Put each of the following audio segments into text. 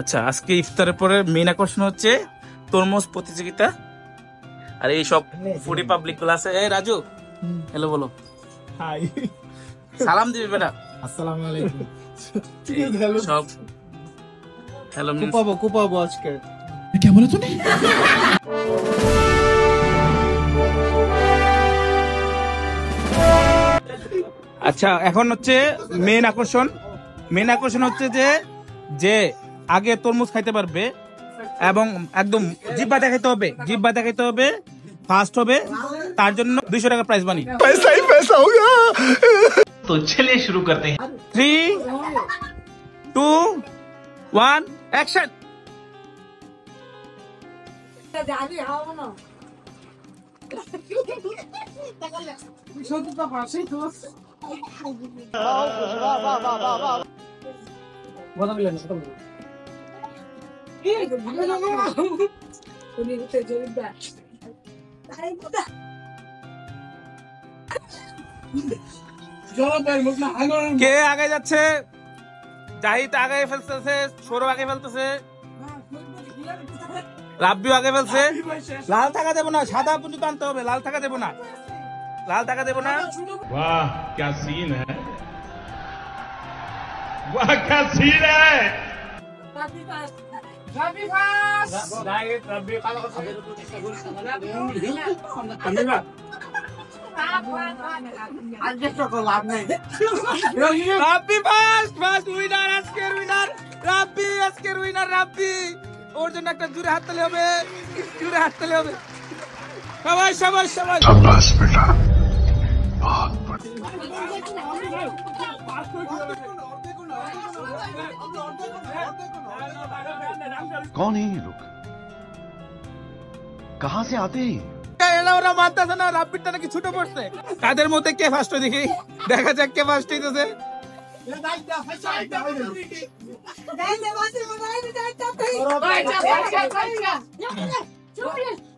আচ্ছা, আজকে ইফতারের পরে মেইন আকর্ষণ হচ্ছে তরমুজ প্রতিযোগিতা। আর এই সব ফুডি পাবলিক গুলো আছে। এই রাজু, হ্যালো বলো। হাই, সালাম দিবি বেটা। আসসালামু আলাইকুম। সব হ্যালো কুপাবো আজকে। क्या बोला तूने? আচ্ছা, এখন হচ্ছে মেইন আকর্ষণ। মেইন আকর্ষণ হচ্ছে যে আগে তরমুজ খাইতে পারবে এবং একদম জিহ্বা দেখাইতে হবে, ফার্স্ট হবে, তার জন্য 200 টাকা প্রাইজ মানি। पैसा ही पैसा होगा। तो चलिए शुरू करते हैं। 3, 2, 1 অ্যাকশন। কে আগে যাচ্ছে? জাহিদ আগে ফেলতেছে, সৌরভ আগে ফেলতেছে, রাব্বিও আগে ফেলছে। লাল টাকা দেবো না, সাদা পর্যন্ত আনতে হবে। লাল টাকা দেবো না। वाह क्या सीन है, वाह क्या सीन है। রাব্বি ফার্স্ট উইনার, আজকের উইনার রাব্বি। ওর জন্য একটা জোরে হাততালি হবে, সবাই। शाबाश बेटा, बहुत बढ़िया। कौन है ये लोग, कहाँ से आते हैं? ওরা মানতেছে না, রাব্বিটা নাকি ছুটে পড়ছে। তাদের মধ্যে কে ফার্স্ট হয় দেখি, দেখা যাক কে ফার্স্ট হইতেছে।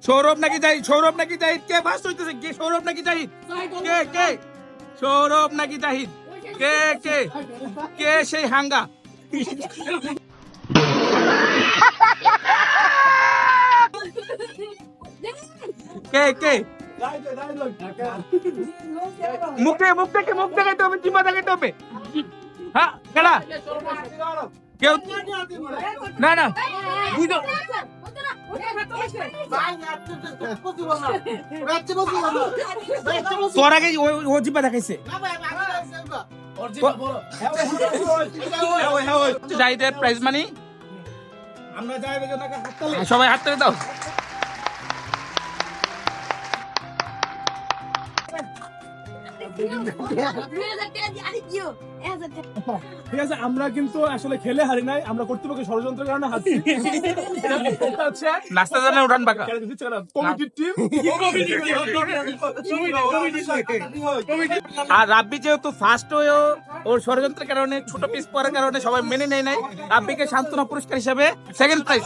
সৌরভ নাকি জাহিদ, কে ফার্স্ট হইতেছে? কে সৌরভ নাকি জাহিদ? কে সৌরভ নাকি জাহিদ? কে সেই হাঙ্গা? কে মুখ দেখাইতে হবে, জিহ্বা দেখাইতে হবে। হ্যাঁ, কেডা? কেউ না বুঝো। তোর আগে ও জিহ্বা দেখাইছে। জাহিদের প্রাইজ মানি। সবাই হাততালি দাও। ঠিক আছে, আমরা কিন্তু আসলে খেলে হারি নাই, আমরা কর্তৃপক্ষের ষড়যন্ত্রের কারণে হারছি। নাস্তা জানা উড়ান বাঁকা। আর রাব্বি যেহেতু ফার্স্ট হয়ে ওর ষড়যন্ত্রের কারণে, ছোট পিস পড়ার কারণে সবাই মেনে নেয় নাই, রাব্বিকে সান্ত্বনা পুরস্কার হিসেবে সেকেন্ড প্রাইজ।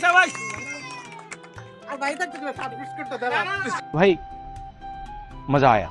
সবাই। भाई मजा आया।